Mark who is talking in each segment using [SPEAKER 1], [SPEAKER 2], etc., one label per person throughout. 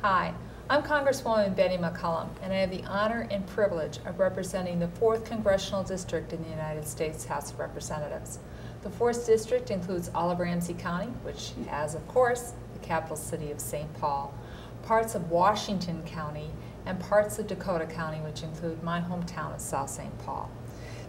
[SPEAKER 1] Hi, I'm Congresswoman Betty McCollum, and I have the honor and privilege of representing the 4th Congressional District in the United States House of Representatives. The 4th District includes all of Ramsey County, which has, of course, the capital city of St. Paul, parts of Washington County, and parts of Dakota County, which include my hometown of South St. Paul.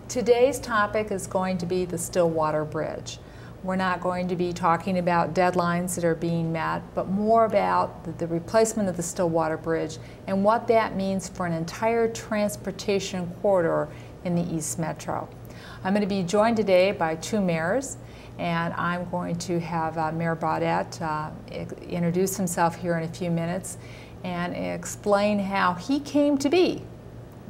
[SPEAKER 1] Today's topic is going to be the Stillwater Bridge. We're not going to be talking about deadlines that are being met, but more about the replacement of the Stillwater Bridge and what that means for an entire transportation corridor in the East Metro. I'm going to be joined today by 2 mayors, and I'm going to have Mayor Beaudet introduce himself here in a few minutes and explain how he came to be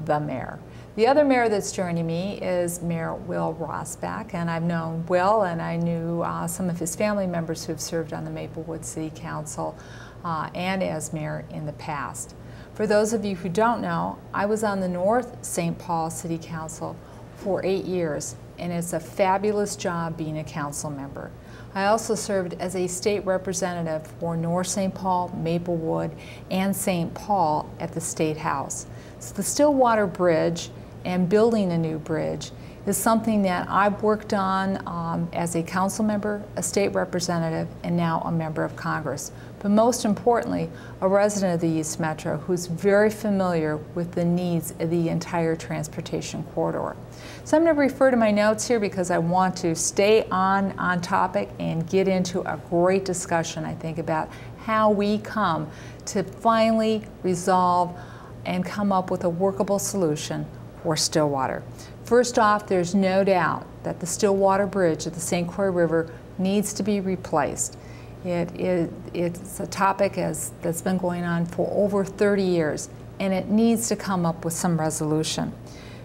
[SPEAKER 1] the mayor. The other mayor that's joining me is Mayor Will Rossbach, and I've known Will, and I knew some of his family members who have served on the Maplewood City Council and as mayor in the past. For those of you who don't know, I was on the North St. Paul City Council for 8 years, and it's a fabulous job being a council member. I also served as a state representative for North St. Paul, Maplewood, and St. Paul at the State House. So the Stillwater Bridge and building a new bridge is something that I've worked on as a council member, a state representative, and now a member of Congress. But most importantly, a resident of the East Metro who's very familiar with the needs of the entire transportation corridor. So I'm going to refer to my notes here because I want to stay on topic and get into a great discussion, I think, about how we come to finally resolve and come up with a workable solution for Stillwater. First off, there's no doubt that the Stillwater Bridge at the St. Croix River needs to be replaced. It's a topic that's been going on for over 30 years, and it needs to come up with some resolution.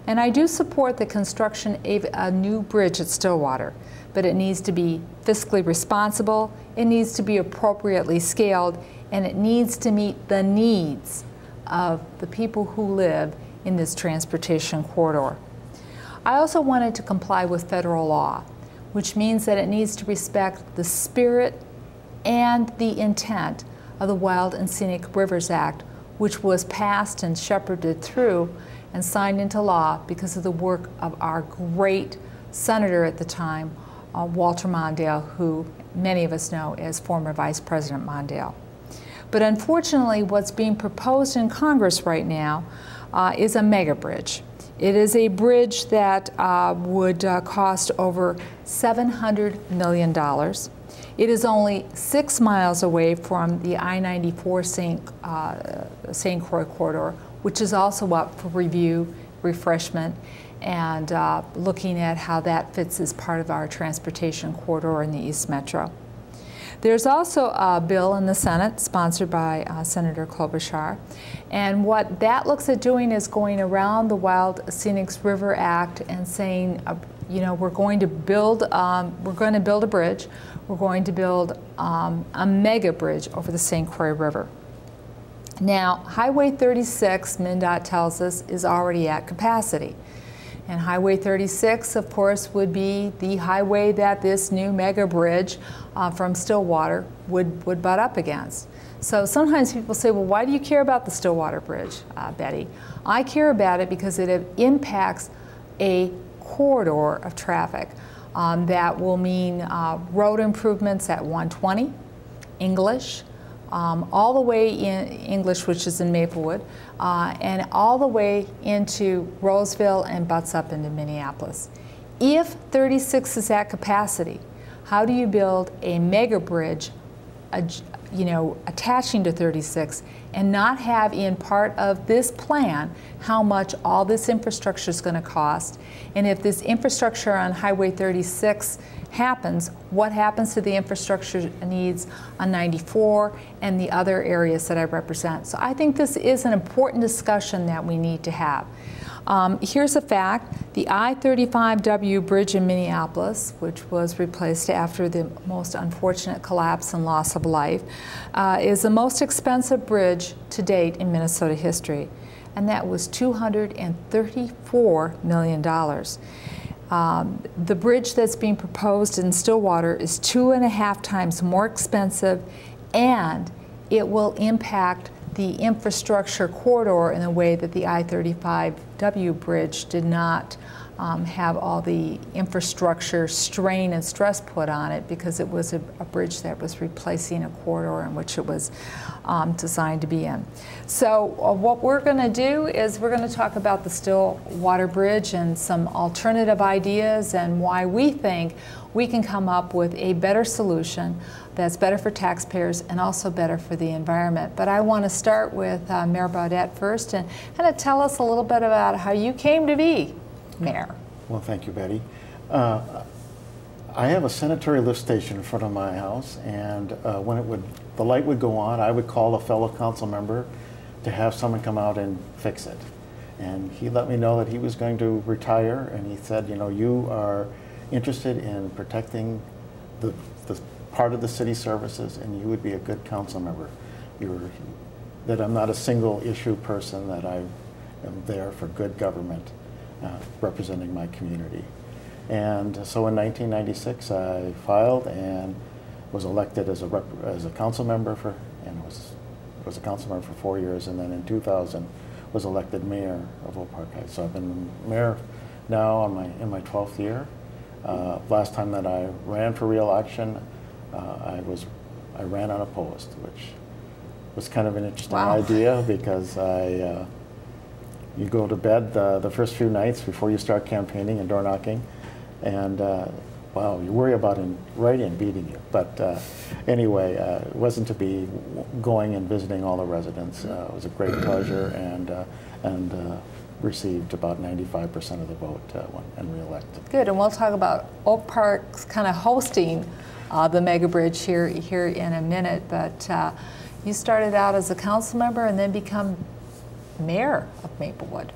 [SPEAKER 1] And I do support the construction of a new bridge at Stillwater, but it needs to be fiscally responsible, it needs to be appropriately scaled, and it needs to meet the needs of the people who live in this transportation corridor. I also wanted to comply with federal law, which means that it needs to respect the spirit and the intent of the Wild and Scenic Rivers Act, which was passed and shepherded through and signed into law because of the work of our great senator at the time, Walter Mondale, who many of us know as former Vice President Mondale. But unfortunately, what's being proposed in Congress right now is a mega bridge. It is a bridge that would cost over $700 million. It is only 6 miles away from the I-94 St. Croix corridor, which is also up for review, refreshment, and looking at how that fits as part of our transportation corridor in the East Metro. There's also a bill in the Senate sponsored by Senator Klobuchar, and what that looks at doing is going around the Wild Scenic River Act and saying, you know, we're going to build a bridge. We're going to build a mega bridge over the St. Croix River. Now, Highway 36, MnDOT tells us, is already at capacity. And Highway 36, of course, would be the highway that this new mega bridge from Stillwater would butt up against. So sometimes people say, well, why do you care about the Stillwater Bridge, Betty? I care about it because it impacts a corridor of traffic that will mean road improvements at 120, English, all the way in English, which is in Maplewood, and all the way into Roseville and butts up into Minneapolis. If 36 is at capacity, how do you build a mega bridge, attaching to 36 and not have in part of this plan how much all this infrastructure is going to cost? And if this infrastructure on Highway 36 happens, what happens to the infrastructure needs on 94 and the other areas that I represent? So I think this is an important discussion that we need to have. Here's a fact. The I-35W bridge in Minneapolis, which was replaced after the most unfortunate collapse and loss of life, is the most expensive bridge to date in Minnesota history, and that was $234 million. The bridge that's being proposed in Stillwater is 2.5 times more expensive, and it will impact the infrastructure corridor in a way that the I-35W bridge did not have all the infrastructure strain and stress put on it, because it was a bridge that was replacing a corridor in which it was designed to be in. So what we're going to do is we're going to talk about the Stillwater Bridge and some alternative ideas and why we think we can come up with a better solution that's better for taxpayers and also better for the environment. But I want to start with Mayor Beaudet first, and kind of tell us a little bit about how you came to be mayor.
[SPEAKER 2] Well, thank you, Betty. I have a sanitary lift station in front of my house, and when the light would go on, I would call a fellow council member to have someone come out and fix it. And he let me know that he was going to retire, and he said, you know, you are interested in protecting the part of the city services, and you would be a good council member. That I'm not a single issue person, that I am there for good government, representing my community. And so in 1996 I filed and was elected as a council member was a council member for 4 years, and then in 2000 was elected mayor of Oak Park Heights. So I've been mayor now in my 12th year. Last time that I ran for re-election, I ran unopposed, which was kind of an interesting idea, because you go to bed the first few nights before you start campaigning and door knocking, and wow, you worry about write-in beating you. But anyway, it wasn't to be going and visiting all the residents. It was a great pleasure, and received about 95% of the vote and re-elected.
[SPEAKER 1] Good, and we'll talk about Oak Park's kind of hosting the mega bridge here in a minute. But you started out as a council member and then become mayor of Maplewood.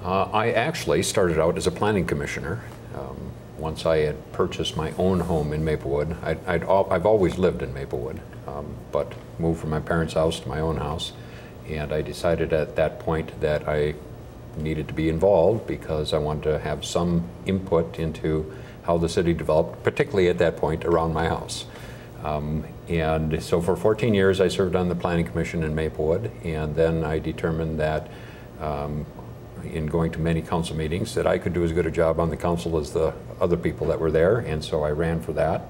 [SPEAKER 3] I actually started out as a planning commissioner. Once I had purchased my own home in Maplewood. I've always lived in Maplewood, but moved from my parents' house to my own house. And I decided at that point that I needed to be involved, because I wanted to have some input into how the city developed, particularly at that point around my house. And so for 14 years I served on the Planning Commission in Maplewood, and then I determined that in going to many council meetings that I could do as good a job on the council as the other people that were there, and so I ran for that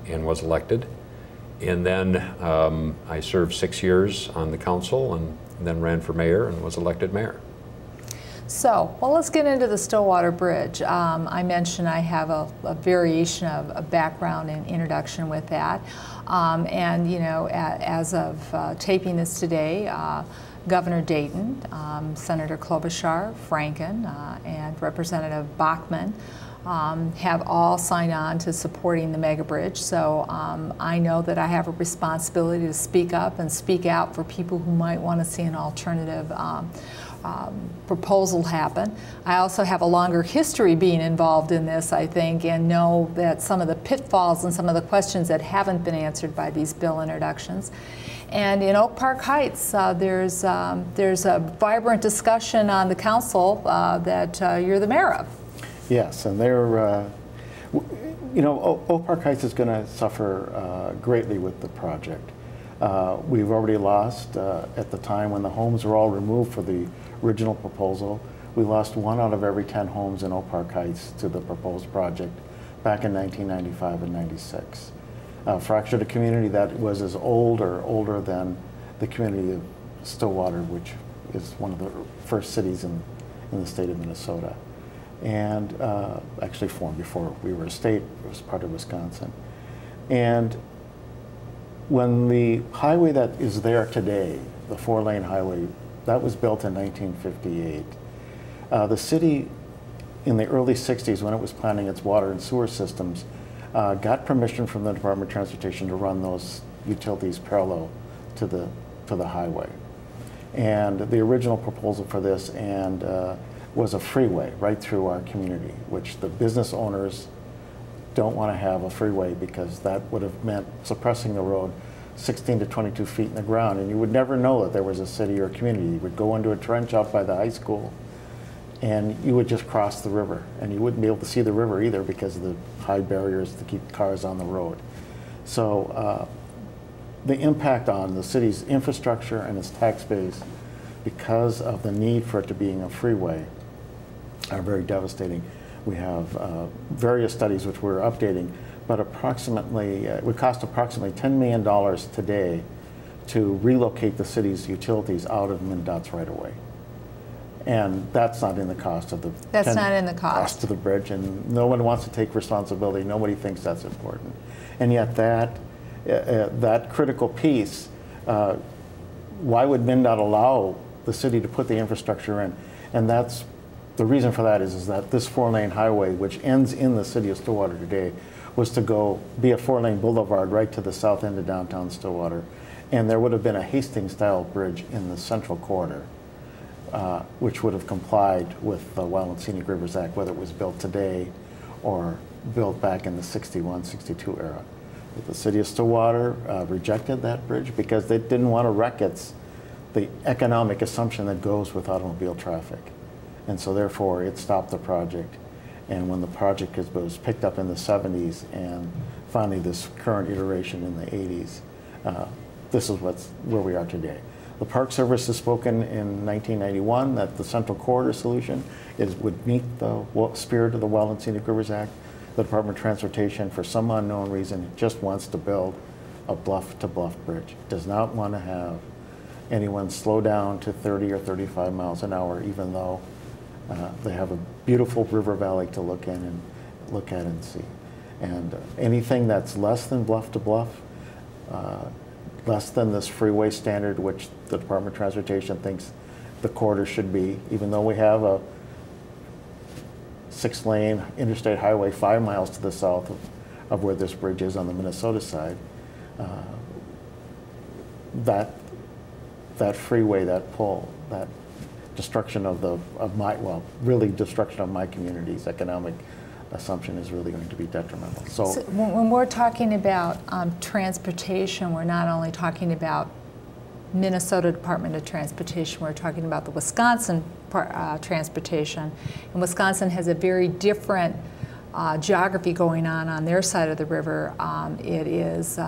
[SPEAKER 3] and was elected. And then I served 6 years on the council, and then ran for mayor and was elected mayor.
[SPEAKER 1] So, well, let's get into the Stillwater Bridge. I mentioned I have a variation of a background and introduction with that. And, you know, as of taping this today, Governor Dayton, Senator Klobuchar, Franken, and Representative Bachman have all signed on to supporting the mega bridge. So I know that I have a responsibility to speak up and speak out for people who might want to see an alternative proposal happen. I also have a longer history being involved in this, I think, and know that some of the pitfalls and some of the questions that haven't been answered by these bill introductions. And in Oak Park Heights, there's a vibrant discussion on the council that you're the mayor of.
[SPEAKER 2] Yes, and they're, you know, Oak Park Heights is going to suffer greatly with the project. We've already lost, at the time when the homes were all removed for the original proposal, we lost 1 out of every 10 homes in Oak Park Heights to the proposed project back in 1995 and 96. Fractured a community that was as old or older than the community of Stillwater, which is one of the first cities in the state of Minnesota, and actually formed before we were a state. It was part of Wisconsin. And when the highway that is there today, the 4-lane highway, that was built in 1958. The city, in the early 60s, when it was planning its water and sewer systems, got permission from the Department of Transportation to run those utilities parallel to the highway. And the original proposal for this was a freeway right through our community, which the business owners don't want to have a freeway, because that would have meant suppressing the road 16 to 22 feet in the ground, and you would never know that there was a city or community. You would go into a trench out by the high school, and you would just cross the river, and you wouldn't be able to see the river either because of the high barriers to keep cars on the road. So the impact on the city's infrastructure and its tax base because of the need for it to being a freeway are very devastating. We have various studies which we're updating, but approximately, it would cost approximately $10 million today to relocate the city's utilities out of MnDOT's right of way. And that's not in the cost of the cost of the bridge, and no one wants to take responsibility. Nobody thinks that's important. And yet that critical piece, why would MnDOT allow the city to put the infrastructure in? And that's the reason for that is that this 4-lane highway, which ends in the city of Stillwater today, was to go be a 4-lane boulevard right to the south end of downtown Stillwater. And there would have been a Hastings-style bridge in the central corridor, which would have complied with the Wild and Scenic Rivers Act, whether it was built today or built back in the 61, 62 era. But the city of Stillwater rejected that bridge because they didn't want to wreck the economic assumption that goes with automobile traffic. And so therefore it stopped the project. And when the project was picked up in the 70s and finally this current iteration in the 80s, this is where we are today. The Park Service has spoken in 1991 that the Central Corridor solution would meet the spirit of the Wild and Scenic Rivers Act. The Department of Transportation, for some unknown reason, just wants to build a bluff-to-bluff bridge. Does not want to have anyone slow down to 30 or 35 miles an hour, even though they have a beautiful river valley to look at and see. And anything that's less than bluff-to-bluff, less than this freeway standard, which the Department of Transportation thinks the corridor should be, even though we have a 6-lane interstate highway 5 miles to the south of where this bridge is on the Minnesota side. That freeway, that pull, that destruction really destruction of my community's economic assumption is really going to be detrimental. So
[SPEAKER 1] when we're talking about transportation, we're not only talking about Minnesota Department of Transportation, we're talking about the Wisconsin transportation. And Wisconsin has a very different geography going on their side of the river. It is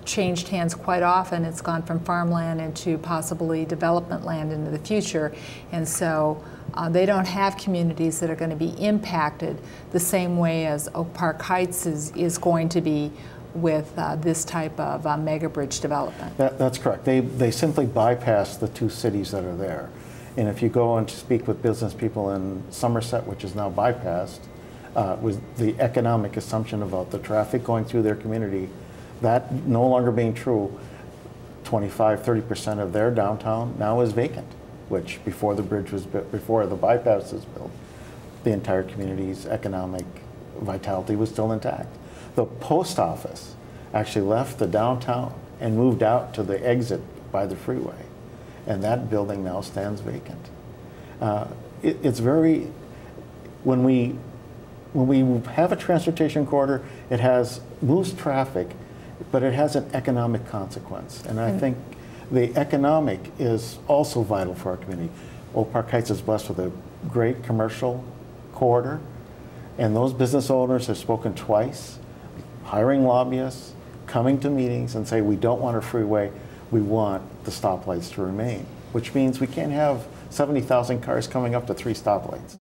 [SPEAKER 1] changed hands quite often. It's gone from farmland into possibly development land into the future. And so they don't have communities that are going to be impacted the same way as Oak Park Heights is going to be with this type of mega bridge development.
[SPEAKER 2] That's correct. They simply bypass the two cities that are there. And if you go and speak with business people in Somerset, which is now bypassed, with the economic assumption about the traffic going through their community, that no longer being true, 25–30% of their downtown now is vacant, which before the bridge was built, before the bypass was built, the entire community's economic vitality was still intact. The post office actually left the downtown and moved out to the exit by the freeway, and that building now stands vacant. It's very, when we have a transportation corridor, it moves traffic, but it has an economic consequence. And I think the economic is also vital for our community. Oak Park Heights is blessed with a great commercial corridor, and those business owners have spoken twice, hiring lobbyists, coming to meetings and say, we don't want a freeway, we want the stoplights to remain, which means we can't have 70,000 cars coming up to 3 stoplights.